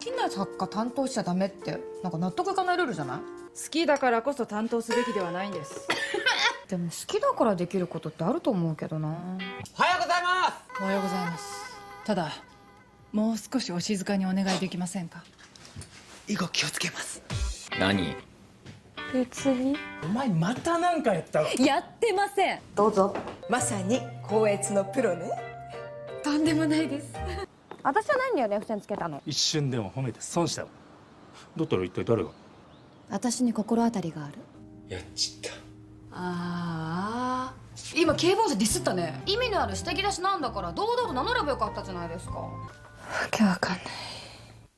きな作家担当しちゃダメってなんか納得いかないルールじゃない？好きだからこそ担当すべきではないんです。でも好きだからできることってあると思うけどな。おはようございます。おはようございます。ただもう少しお静かにお願いできませんか？以後気をつけます。何？別に。お前またなんかやったろ。やってません。どうぞ。まさに高越のプロね。とんでもないです。私は何にレフ線つけたの？一瞬でも褒めて損したよ。だったら一体誰が？私に心当たりがある。やっちった。ああ、今警棒でディスったね。意味のある指摘出しなんだから堂々と名乗ればよかったじゃないですか。わけわかんない。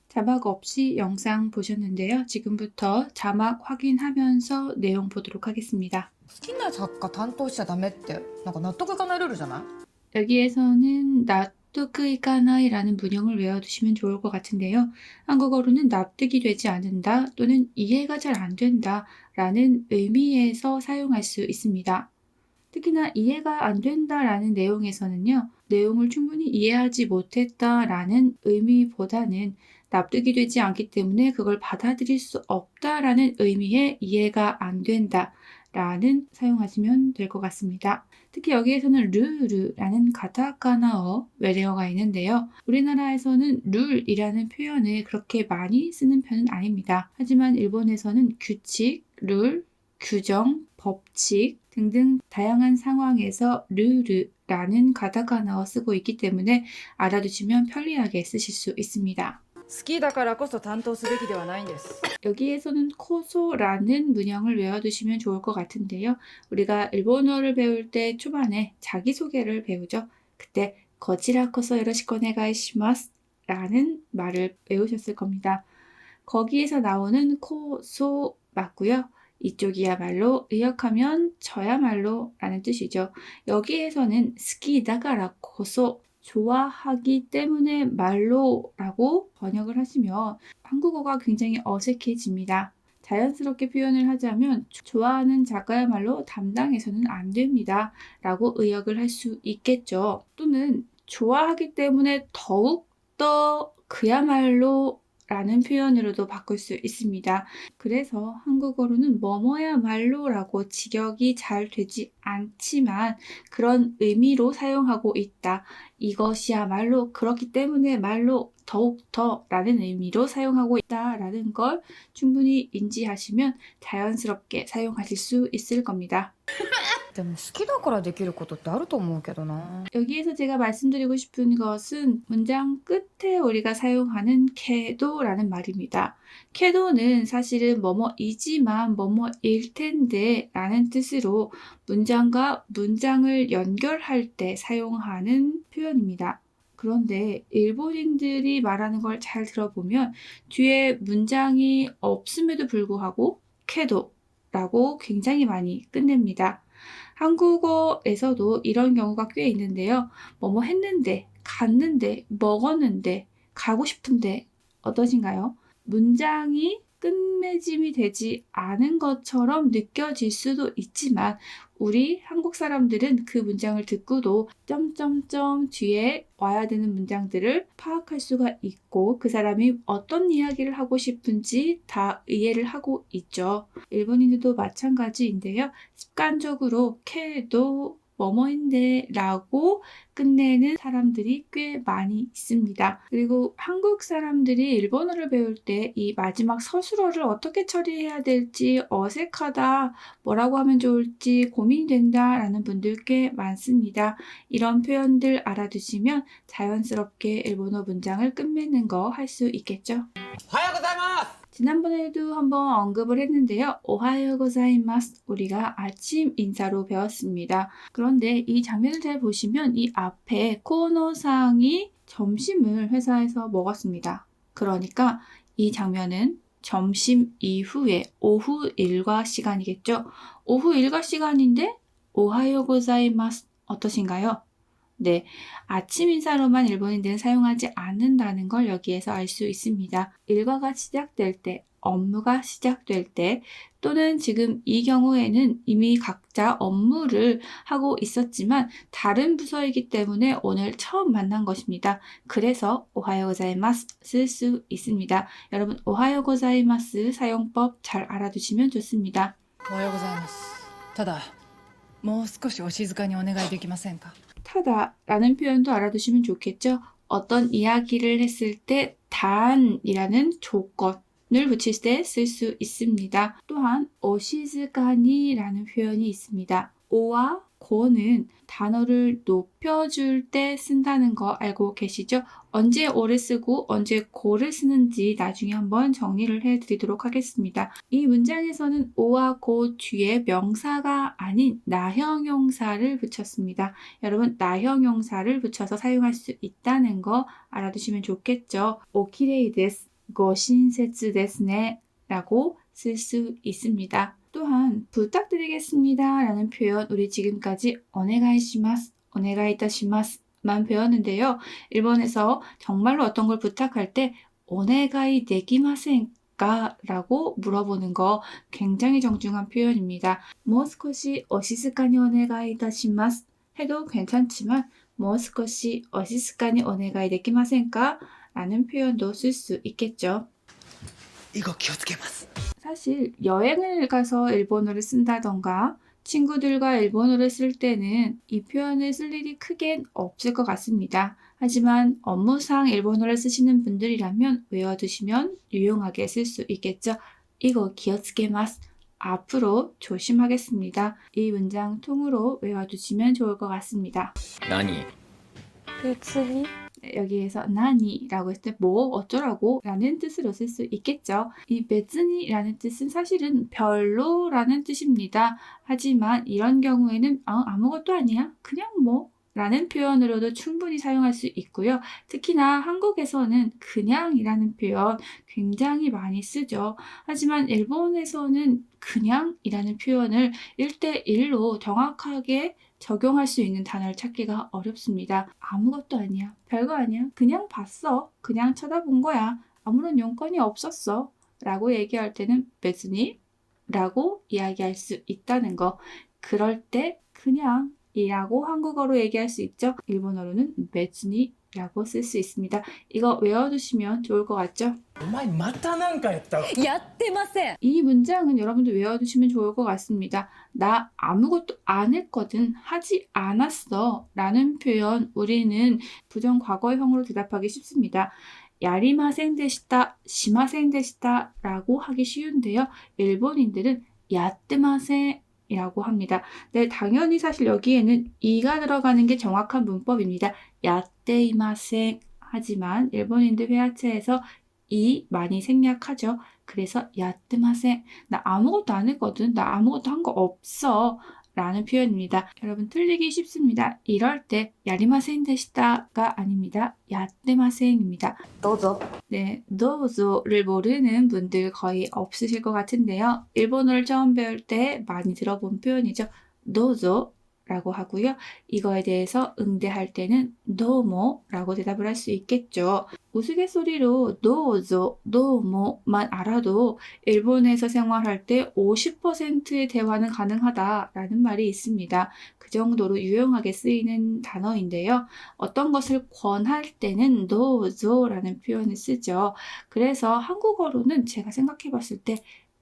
자막 없이 영상 보셨는데요. 지금부터 자막 확인하면서 내용 보도록 하겠습니다. 好きな作家担当しちゃダメってなんか納得いかないルールじゃない？ 여기에서는 납득이가나이라는 문형을 외워두시면 좋을 것 같은데요. 한국어로는 납득이 되지 않는다 또는 이해가 잘 안 된다 라는 의미에서 사용할 수 있습니다. 특히나 이해가 안 된다라는 내용에서는요. 내용을 충분히 이해하지 못했다라는 의미보다는 납득이 되지 않기 때문에 그걸 받아들일 수 없다라는 의미의 이해가 안 된다라는 사용하시면 될 것 같습니다. 특히 여기에서는 르르라는 가타카나어 외래어가 있는데요. 우리나라에서는 룰이라는 표현을 그렇게 많이 쓰는 편은 아닙니다. 하지만 일본에서는 규칙, 룰, 규정, 법칙 등등 다양한 상황에서 르르라는 가타카나어 쓰고 있기 때문에 알아두시면 편리하게 쓰실 수 있습니다. 好きだからこそ担当すべきではないんです。 여기에서는 코소라는 문형을 외워두시면 좋을 것 같은데요. 우리가 일본어를 배울 때 초반에 자기소개를 배우죠. 그때 거지라코소 요로시쿠 오네가이시마스 라는 말을 외우셨을 겁니다. 거기에서 나오는 코소 맞고요. 이쪽이야말로 의역하면 저야말로 라는 뜻이죠. 여기에서는 스키다가라 코소 좋아하기 때문에 말로라고 번역을 하시면 한국어가 굉장히 어색해집니다. 자연스럽게 표현을 하자면 좋아하는 작가야말로 담당해서는 안 됩니다 라고 의역을 할 수 있겠죠. 또는 좋아하기 때문에 더욱더 그야말로 라는 표현으로도 바꿀 수 있습니다. 그래서 한국어로는 뭐뭐야말로라고 직역이 잘 되지 않지만 그런 의미로 사용하고 있다. 이것이야말로 그렇기 때문에 말로 더욱더 라는 의미로 사용하고 있다라는 걸 충분히 인지하시면 자연스럽게 사용하실 수 있을 겁니다. でも好きだからできることってあると思うけどな。 여기에서 제가 말씀드리고 싶은 것은 문장 끝에 우리가 사용하는 캐도라는 말입니다. 캐도는 사실은 뭐뭐이지만 뭐뭐일 텐데 라는 뜻으로 문장과 문장을 연결할 때 사용하는 표현입니다. 그런데 일본인들이 말하는 걸 잘 들어보면 뒤에 문장이 없음에도 불구하고 캐도라고 굉장히 많이 끝냅니다. 한국어에서도 이런 경우가 꽤 있는데요. 뭐뭐 했는데, 갔는데, 먹었는데, 가고 싶은데 어떠신가요? 문장이 끝맺음이 되지 않은 것처럼 느껴질 수도 있지만 우리 한국 사람들은 그 문장을 듣고도 점점점 뒤에 와야 되는 문장들을 파악할 수가 있고 그 사람이 어떤 이야기를 하고 싶은지 다 이해를 하고 있죠. 일본인들도 마찬가지인데요. 습관적으로 캐도 뭐뭐인데 라고 끝내는 사람들이 꽤 많이 있습니다. 그리고 한국 사람들이 일본어를 배울 때 이 마지막 서술어를 어떻게 처리해야 될지 어색하다, 뭐라고 하면 좋을지 고민된다 라는 분들 꽤 많습니다. 이런 표현들 알아두시면 자연스럽게 일본어 문장을 끝맺는 거 할 수 있겠죠. おはようございます。 지난번에도 한번 언급을 했는데요. 오하요 고자이마스 우리가 아침 인사로 배웠습니다. 그런데 이 장면을 잘 보시면 이 앞에 코너상이 점심을 회사에서 먹었습니다. 그러니까 이 장면은 점심 이후에 오후 일과 시간이겠죠. 오후 일과 시간인데 오하요 고자이마스 어떠신가요? 네, 아침 인사로만 일본인들은 사용하지 않는다는 걸 여기에서 알 수 있습니다. 일과가 시작될 때 업무가 시작될 때 또는 지금 이 경우에는 이미 각자 업무를 하고 있었지만 다른 부서이기 때문에 오늘 처음 만난 것입니다. 그래서 오하요 고자이마스 쓸 수 있습니다. 여러분 오하요 고자이마스 사용법 잘 알아두시면 좋습니다. おはようございます。ただもう少しお静かにお願いできませんか。 타다라는 표현도 알아두시면 좋겠죠. 어떤 이야기를 했을 때 단이라는 조건을 붙일 때 쓸 수 있습니다. 또한 오시즈카니라는 표현이 있습니다. 오와 고는 단어를 높여줄 때 쓴다는 거 알고 계시죠? 언제 오를 쓰고 언제 고를 쓰는지 나중에 한번 정리를 해드리도록 하겠습니다. 이 문장에서는 오와 고 뒤에 명사가 아닌 나형용사를 붙였습니다. 여러분 나형용사를 붙여서 사용할 수 있다는 거 알아두시면 좋겠죠? 오키레이 데스, 고신세츠 데스네 라고 쓸 수 있습니다. 또한 부탁드리겠습니다 라는 표현 우리 지금까지 오네가이시마스, 오네가이타시마스만 배웠는데요. 일본에서 정말로 어떤 걸 부탁할 때 오네가이 데기마센까 라고 물어보는 거 굉장히 정중한 표현입니다. 모스코시 오시스카니 오네가이타시마스 해도 괜찮지만 모스코시 오시스카니 오네가이 데기마센까 라는 표현도 쓸 수 있겠죠. 以後気をつけます。 사실 여행을 가서 일본어를 쓴다던가 친구들과 일본어를 쓸 때는 이 표현을 쓸 일이 크게 없을 것 같습니다. 하지만 업무상 일본어를 쓰시는 분들이라면 외워두시면 유용하게 쓸 수 있겠죠. 이거 기어츠게마스. 앞으로 조심하겠습니다. 이 문장 통으로 외워두시면 좋을 것 같습니다. 何 別に 여기에서 나니라고 했을 때 뭐 어쩌라고 라는 뜻으로 쓸 수 있겠죠. 이 베츠니라는 뜻은 사실은 별로라는 뜻입니다. 하지만 이런 경우에는 아무것도 아니야 그냥 뭐 라는 표현으로도 충분히 사용할 수 있고요. 특히나 한국에서는 그냥이라는 표현 굉장히 많이 쓰죠. 하지만 일본에서는 그냥이라는 표현을 1대1로 정확하게 적용할 수 있는 단어를 찾기가 어렵습니다. 아무것도 아니야. 별거 아니야. 그냥 봤어. 그냥 쳐다본 거야. 아무런 용건이 없었어. 라고 얘기할 때는 베츠니 라고 이야기할 수 있다는 거. 그럴 때 그냥 이라고 한국어로 얘기할 수 있죠. 일본어로는 베츠니 라고 쓸 수 있습니다. 이거 외워두시면 좋을 것 같죠? お前またなんかやったわ。やってません 이 문장은 여러분도 외워두시면 좋을 것 같습니다. 나 아무것도 안 했거든, 하지 않았어 라는 표현 우리는 부정 과거형으로 대답하기 쉽습니다. 야리마생 데시타, 시마생 데시타 라고 하기 쉬운데요. 일본인들은 야뜨마생 이라고 합니다. 네, 당연히 사실 여기에는 이가 들어가는 게 정확한 문법입니다. 야떼이마생 하지만 일본인들 회화체에서 이 많이 생략하죠. 그래서 야뜨마생 나 아무것도 안 했거든. 나 아무것도 한 거 없어. 라는 표현입니다. 여러분 틀리기 쉽습니다. 이럴 때 야리마생 데시타가 아닙니다. 야떼마생입니다. どうぞ 네, 도우조를 모르는 분들 거의 없으실 것 같은데요. 일본어를 처음 배울 때 많이 들어본 표현이죠. 도우조라고 하고요. 이거에 대해서 응대할 때는 도모라고 대답을 할 수 있겠죠. 우스갯소리로 도우조, 도모만 알아도 일본에서 생활할 때 50%의 대화는 가능하다라는 말이 있습니다. 그 정도로 유용하게 쓰이는 단어인데요. 어떤 것을 권할 때는 도우조라는 표현을 쓰죠. 그래서 한국어로는 제가 생각해 봤을 때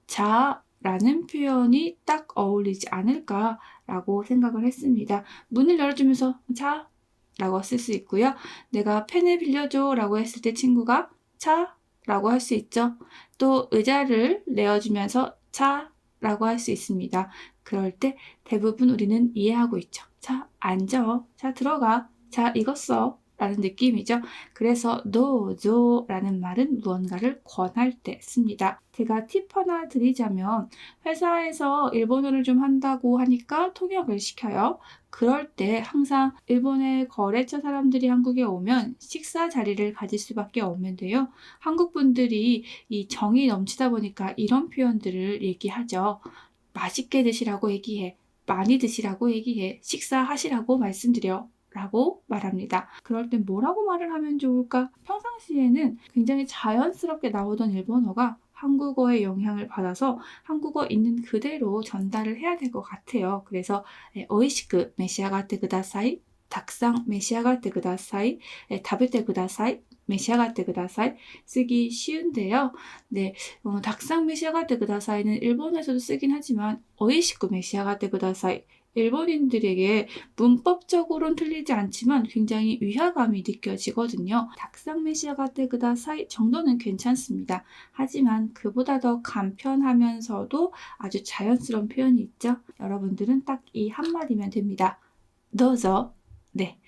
자라는 표현이 딱 어울리지 않을까라고 생각을 했습니다. 문을 열어주면서 자 라고 쓸 수 있고요. 내가 펜을 빌려줘 라고 했을 때 친구가 자 라고 할 수 있죠. 또 의자를 내어주면서 자 라고 할 수 있습니다. 그럴 때 대부분 우리는 이해하고 있죠. 자 앉아, 자 들어가, 자 이거 써 라는 느낌이죠. 그래서 도우조라는 말은 무언가를 권할 때 씁니다. 제가 팁 하나 드리자면 회사에서 일본어를 좀 한다고 하니까 통역을 시켜요. 그럴 때 항상 일본의 거래처 사람들이 한국에 오면 식사 자리를 가질 수밖에 없는데요. 한국 분들이 이 정이 넘치다 보니까 이런 표현들을 얘기하죠. 맛있게 드시라고 얘기해. 많이 드시라고 얘기해. 식사하시라고 말씀드려. 라고 말합니다. 그럴 땐 뭐라고 말을 하면 좋을까? 평상시에는 굉장히 자연스럽게 나오던 일본어가 한국어의 영향을 받아서 한국어 있는 그대로 전달을 해야 될 것 같아요. 그래서 美味しく召し上がってください。たくさん召し上がってください。食べてください。召し上がってください. 쓰기 쉬운데요. 네, たくさん召し上がってください는 일본에서도 쓰긴 하지만 美味しく召し上がってください. 일본인들에게 문법적으로는 틀리지 않지만 굉장히 위화감이 느껴지거든요. 닭상 메시아가테 그다사이 정도는 괜찮습니다. 하지만 그보다 더 간편하면서도 아주 자연스러운 표현이 있죠. 여러분들은 딱 이 한마디면 됩니다. 도저. 네,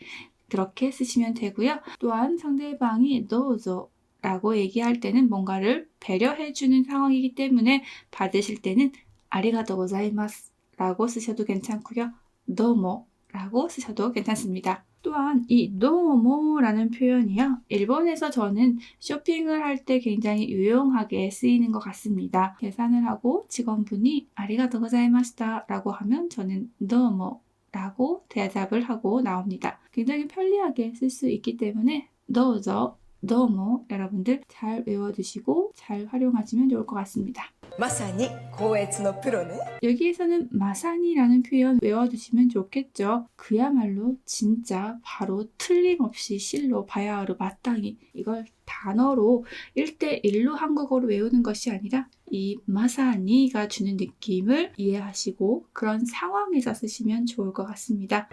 그렇게 쓰시면 되고요. 또한 상대방이 도저 라고 얘기할 때는 뭔가를 배려해주는 상황이기 때문에 받으실 때는 아리가또 고자이마스 라고 쓰셔도 괜찮고요. 도모 라고 쓰셔도 괜찮습니다. 또한 이 도모라는 표현이요. 일본에서 저는 쇼핑을 할 때 굉장히 유용하게 쓰이는 것 같습니다. 계산을 하고 직원분이 아리가또 고자이마시다 라고 하면 저는 도모 라고 대답을 하고 나옵니다. 굉장히 편리하게 쓸 수 있기 때문에 도저, 도모 여러분들 잘 외워두시고 잘 활용하시면 좋을 것 같습니다. まさに高越のプロね. 여기에서는 마사니라는 표현 외워두시면 좋겠죠. 그야말로 진짜 바로 틀림없이 실로 바야흐로 마땅히 이걸 단어로 1대1로 한국어로 외우는 것이 아니라 이 마사니가 주는 느낌을 이해하시고 그런 상황에서 쓰시면 좋을 것 같습니다.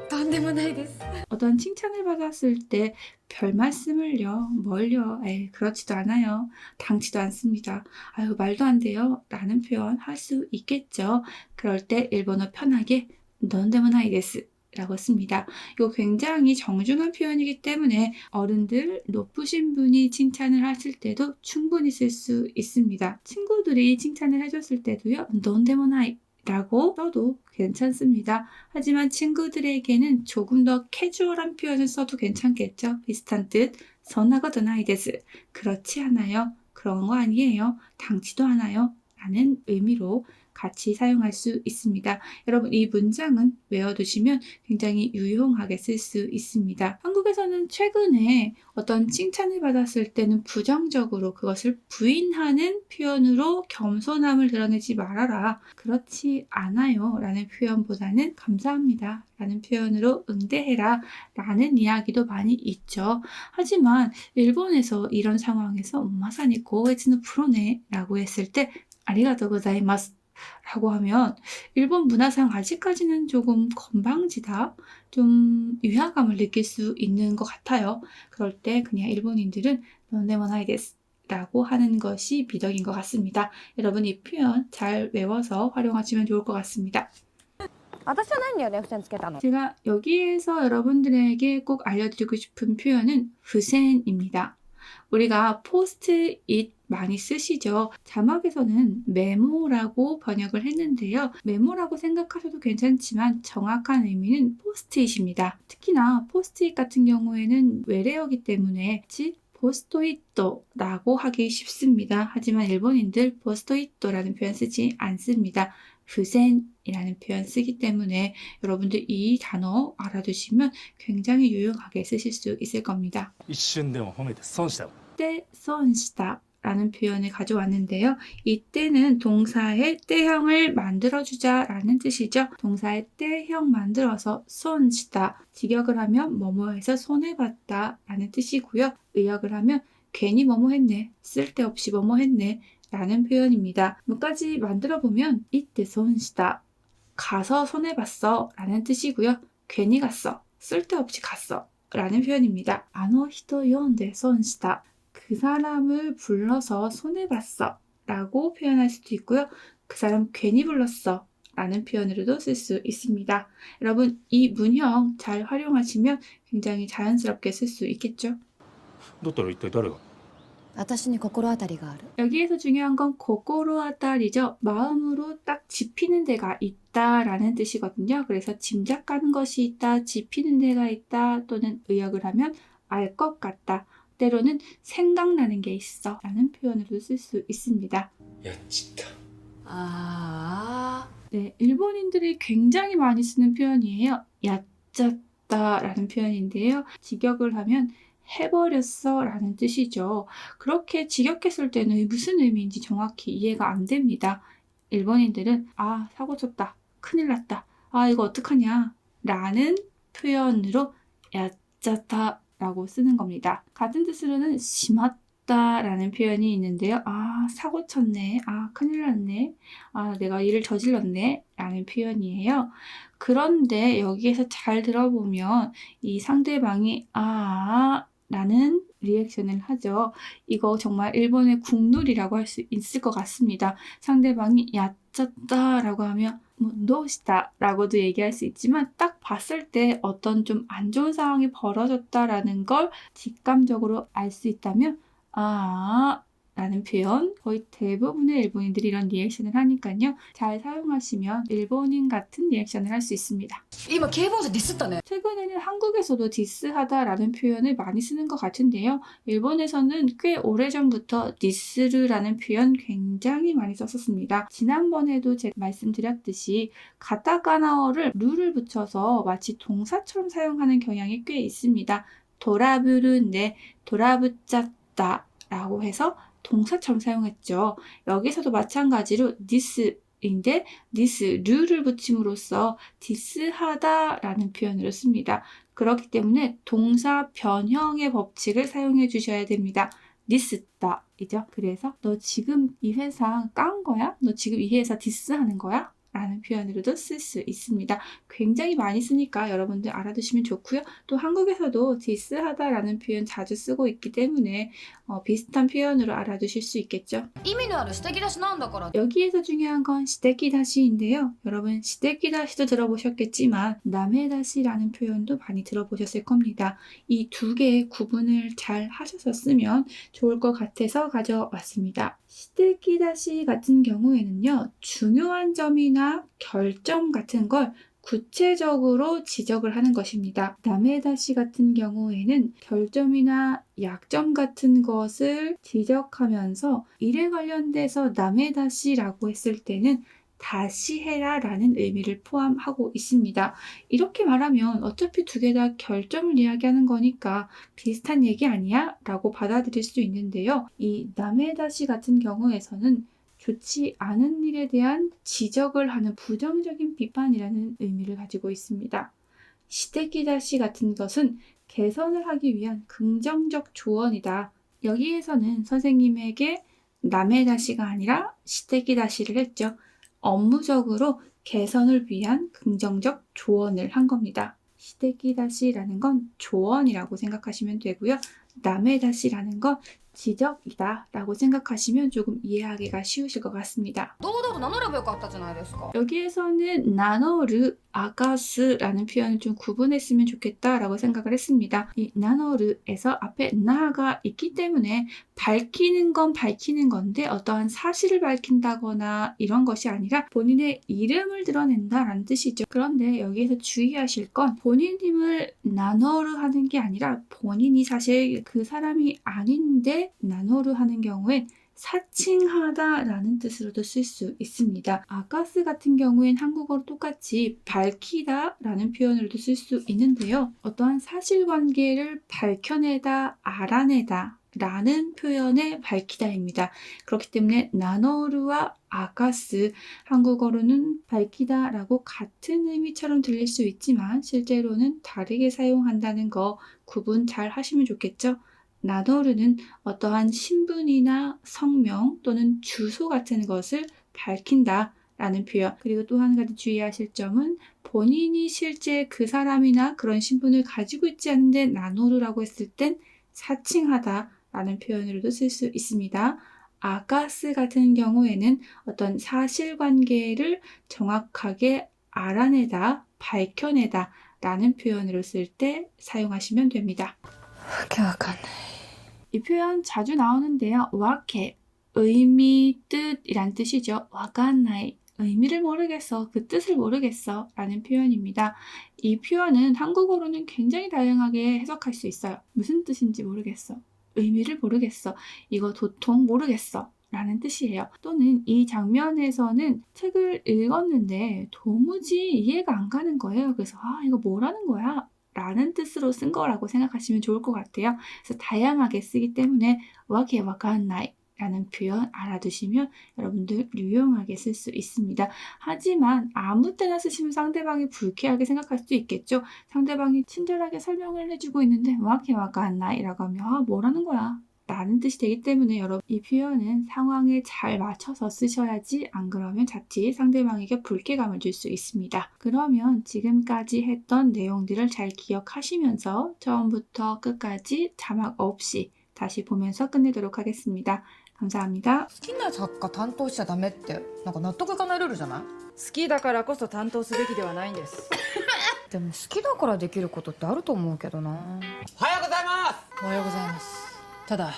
とんでもないです。 어떤 칭찬을 받았을 때 별 말씀을요, 뭘요, 에이, 그렇지도 않아요. 당치도 않습니다. 아유, 말도 안 돼요. 라는 표현 할 수 있겠죠. 그럴 때 일본어 편하게 넌데모나이 데스 라고 씁니다. 이거 굉장히 정중한 표현이기 때문에 어른들, 높으신 분이 칭찬을 하실 때도 충분히 쓸 수 있습니다. 친구들이 칭찬을 해줬을 때도요, 넌데모나이 라고 써도 괜찮습니다. 하지만 친구들에게는 조금 더 캐주얼한 표현을 써도 괜찮겠죠. 비슷한 뜻, 선하거도 나이 데스. 그렇지 않아요. 그런 거 아니에요. 당치도 않아요. 라는 의미로 같이 사용할 수 있습니다. 여러분 이 문장은 외워두시면 굉장히 유용하게 쓸 수 있습니다. 한국에서는 최근에 어떤 칭찬을 받았을 때는 부정적으로 그것을 부인하는 표현으로 겸손함을 드러내지 말아라. 그렇지 않아요. 라는 표현보다는 감사합니다. 라는 표현으로 응대해라. 라는 이야기도 많이 있죠. 하지만 일본에서 이런 상황에서 마사니 고에츠노 프로네 라고 했을 때 아리가또 고자이마스 라고 하면 일본 문화상 아직까지는 조금 건방지다, 좀 위화감을 느낄 수 있는 것 같아요. 그럴 때 그냥 일본인들은 넌데모나이 데스 라고 하는 것이 미덕인 것 같습니다. 여러분 이 표현 잘 외워서 활용하시면 좋을 것 같습니다. 私はないんだよね、付箋つけたの。 제가 여기에서 여러분들에게 꼭 알려드리고 싶은 표현은 후센입니다. 우리가 포스트잇 많이 쓰시죠. 자막에서는 메모라고 번역을 했는데요. 메모라고 생각하셔도 괜찮지만 정확한 의미는 포스트잇입니다. 특히나 포스트잇 같은 경우에는 외래어기 때문에 즉 포스트잇도라고 하기 쉽습니다. 하지만 일본인들 포스트잇도라는 표현 쓰지 않습니다. 후센이라는 표현 쓰기 때문에 여러분들 이 단어 알아두시면 굉장히 유용하게 쓰실 수 있을 겁니다. 一瞬でも褒めて損したわ。 때 손시다 라는 표현을 가져왔는데요. 이때는 동사의 때형을 만들어주자 라는 뜻이죠. 동사의 때형 만들어서 손시다. 직역을 하면 뭐뭐해서 손해봤다 라는 뜻이고요. 의역을 하면 괜히 뭐뭐 했네, 쓸데없이 뭐뭐 했네 라는 표현입니다. 뭐까지 만들어보면 이때 손시다. 가서 손해봤어 라는 뜻이고요. 괜히 갔어, 쓸데없이 갔어 라는 표현입니다. 아노 히토 요온데 손시다. 그 사람을 불러서 손해봤어 라고 표현할 수도 있고요. 그 사람 괜히 불렀어 라는 표현으로도 쓸 수 있습니다. 여러분 이 문형 잘 활용하시면 굉장히 자연스럽게 쓸 수 있겠죠. だったら一体誰が？私に心当たりがある。 여기에서 중요한 건 고코로아따리죠. 마음으로 딱 짚히는 데가 있다라는 뜻이거든요. 그래서 짐작가는 것이 있다, 짚히는 데가 있다, 또는 의역을 하면 알 것 같다. 때로는 생각나는 게 있어 라는 표현으로 쓸 수 있습니다. やっちった。 あ 네, 일본인들이 굉장히 많이 쓰는 표현이에요. 야짜다 라는 표현인데요. 직역을 하면 해버렸어 라는 뜻이죠. 그렇게 직역했을 때는 무슨 의미인지 정확히 이해가 안 됩니다. 일본인들은 아, 사고 쳤다, 큰일 났다, 아, 이거 어떡하냐 라는 표현으로 야짜타 라고 쓰는 겁니다. 같은 뜻으로는 시마tta 라는 표현이 있는데요. 아, 사고 쳤네, 아, 큰일 났네, 아, 내가 일을 저질렀네 라는 표현이에요. 그런데 여기에서 잘 들어보면 이 상대방이 아 라는 리액션을 하죠. 이거 정말 일본의 국룰이라고 할 수 있을 것 같습니다. 상대방이 야짜다 라고 하면 뭐 도시다 라고도 얘기할 수 있지만 딱 봤을 때 어떤 좀 안 좋은 상황이 벌어졌다라는 걸 직감적으로 알 수 있다면 아 라는 표현, 거의 대부분의 일본인들이 이런 리액션을 하니까요. 잘 사용하시면 일본인 같은 리액션을 할 수 있습니다. 今警棒でディスったね 최근에는 한국에서도 디스하다라는 표현을 많이 쓰는 것 같은데요. 일본에서는 꽤 오래전부터 디스르라는 표현 굉장히 많이 썼었습니다. 지난번에도 제가 말씀드렸듯이 가타카나어를 루를 붙여서 마치 동사처럼 사용하는 경향이 꽤 있습니다. 도라부르인데 도라붙잡다 라고 해서 동사처럼 사용했죠. 여기서도 마찬가지로 디스인데 디스르를 붙임으로써 디스하다라는 표현으로 씁니다. 그렇기 때문에 동사 변형의 법칙을 사용해 주셔야 됩니다. 디스다 이죠. 그래서 너 지금 이 회사 깐 거야? 너 지금 이 회사 디스하는 거야? 라는 표현으로도 쓸 수 있습니다. 굉장히 많이 쓰니까 여러분들 알아두시면 좋고요. 또 한국에서도 디스하다라는 표현 자주 쓰고 있기 때문에 비슷한 표현으로 알아두실 수 있겠죠. 意味のある指摘出しなんだから 여기에서 중요한 건 시대기다시인데요. 여러분 시대기다시도 들어보셨겠지만 나메다시라는 표현도 많이 들어보셨을 겁니다. 이 두 개의 구분을 잘 하셔서 쓰면 좋을 것 같아서 가져왔습니다. 시대기다시 같은 경우에는요. 중요한 점이나 결점 같은 걸 구체적으로 지적을 하는 것입니다. 나메다시 같은 경우에는 결점이나 약점 같은 것을 지적하면서 일에 관련돼서 나메다시라고 했을 때는 다시 해라 라는 의미를 포함하고 있습니다. 이렇게 말하면 어차피 두 개 다 결점을 이야기하는 거니까 비슷한 얘기 아니야? 라고 받아들일 수 있는데요. 이 나메다시 같은 경우에서는 좋지 않은 일에 대한 지적을 하는 부정적인 비판이라는 의미를 가지고 있습니다. 시대기다시 같은 것은 개선을 하기 위한 긍정적 조언이다. 여기에서는 선생님에게 나메다시가 아니라 시대기다시를 했죠. 업무적으로 개선을 위한 긍정적 조언을 한 겁니다. 시대기다시라는 건 조언이라고 생각하시면 되고요. 나메다시라는 건 지적이다 라고 생각하시면 조금 이해하기가 쉬우실 것 같습니다. 堂々と名乗ればよかったじゃないですか 여기에서는 나노르, 아가스라는 표현을 좀 구분했으면 좋겠다라고 생각을 했습니다. 이 나노르에서 앞에 나가 있기 때문에 밝히는 건 밝히는 건데 어떠한 사실을 밝힌다거나 이런 것이 아니라 본인의 이름을 드러낸다라는 뜻이죠. 그런데 여기에서 주의하실 건 본인임을 나노르 하는 게 아니라 본인이 사실 그 사람이 아닌데 나노르 하는 경우엔 사칭하다라는 뜻으로도 쓸 수 있습니다. 아가스 같은 경우엔 한국어로 똑같이 밝히다라는 표현으로도 쓸 수 있는데요. 어떠한 사실관계를 밝혀내다, 알아내다 라는 표현의 밝히다입니다. 그렇기 때문에 나노르와 아가스, 한국어로는 밝히다 라고 같은 의미처럼 들릴 수 있지만 실제로는 다르게 사용한다는 거 구분 잘 하시면 좋겠죠? 나노르는 어떠한 신분이나 성명 또는 주소 같은 것을 밝힌다 라는 표현. 그리고 또 한 가지 주의하실 점은 본인이 실제 그 사람이나 그런 신분을 가지고 있지 않은데 나노르라고 했을 땐 사칭하다 라는 표현으로도 쓸 수 있습니다. 아가스 같은 경우에는 어떤 사실관계를 정확하게 알아내다, 밝혀내다 라는 표현으로 쓸 때 사용하시면 됩니다. 이 표현 자주 나오는데요. 와케, 의미, 뜻이란 뜻이죠. 와간나이, 의미를 모르겠어, 그 뜻을 모르겠어 라는 표현입니다. 이 표현은 한국어로는 굉장히 다양하게 해석할 수 있어요. 무슨 뜻인지 모르겠어, 의미를 모르겠어, 이거 도통 모르겠어 라는 뜻이에요. 또는 이 장면에서는 책을 읽었는데 도무지 이해가 안 가는 거예요. 그래서 이거 뭐라는 거야? 라는 뜻으로 쓴 거라고 생각하시면 좋을 것 같아요. 그래서 다양하게 쓰기 때문에 와케와칸나이 라는 표현 알아두시면 여러분들 유용하게 쓸 수 있습니다. 하지만 아무 때나 쓰시면 상대방이 불쾌하게 생각할 수도 있겠죠. 상대방이 친절하게 설명을 해주고 있는데 와케와칸나이 라고 하면 아 뭐라는 거야 라는 뜻이 되기 때문에 여러분 이 표현은 상황에 잘 맞춰서 쓰셔야지 안 그러면 자칫 상대방에게 불쾌감을 줄 수 있습니다. 그러면 지금까지 했던 내용들을 잘 기억하시면서 처음부터 끝까지 자막 없이 다시 보면서 끝내도록 하겠습니다. 감사합니다. 好きな作家担当しちゃダメってなんか納得いかないルールじゃない？好きだからこそ担当すべきではないんです。でも好きだからできることってあると思うけどな。おはようございます。おはようございます。ただ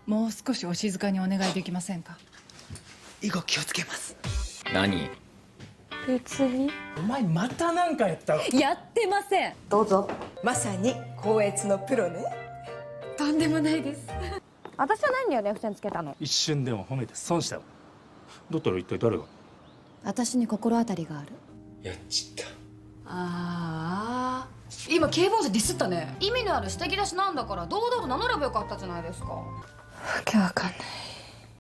もう少しお静かにお願いできませんか？以後気をつけます。何？別にお前またなんかやったわ。やってません。どうぞ。まさに高越のプロね。とんでもないです。私はないんだよね付箋つけたの。一瞬でも褒めて損したわ。だったら一体誰が？私に心当たりがある。やっちった。ああ今警棒でディスったね。意味のある指摘出しなんだから堂々と名乗ればよかったじゃないですか。わけわかんない。